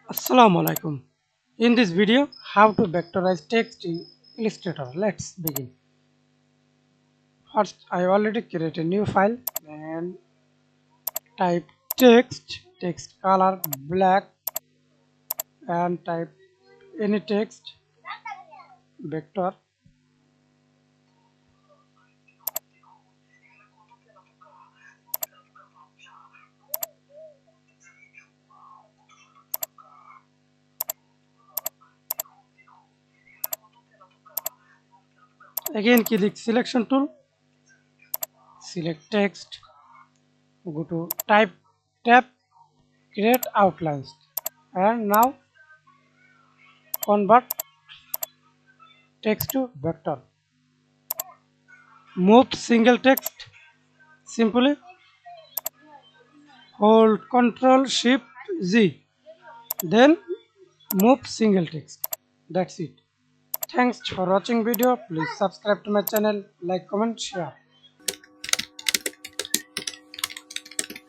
Assalamu Walaikum. In this video, how to vectorize text in Illustrator. Let's begin. First, I already created a new file and type text color black and type any text vector. Again, click selection tool, select text, go to type tab, create outlines, and now convert text to vector. Move single text, simply hold Ctrl Shift Z, then move single text. That's it. Thanks for watching video. Please subscribe to my channel, like, comment, share.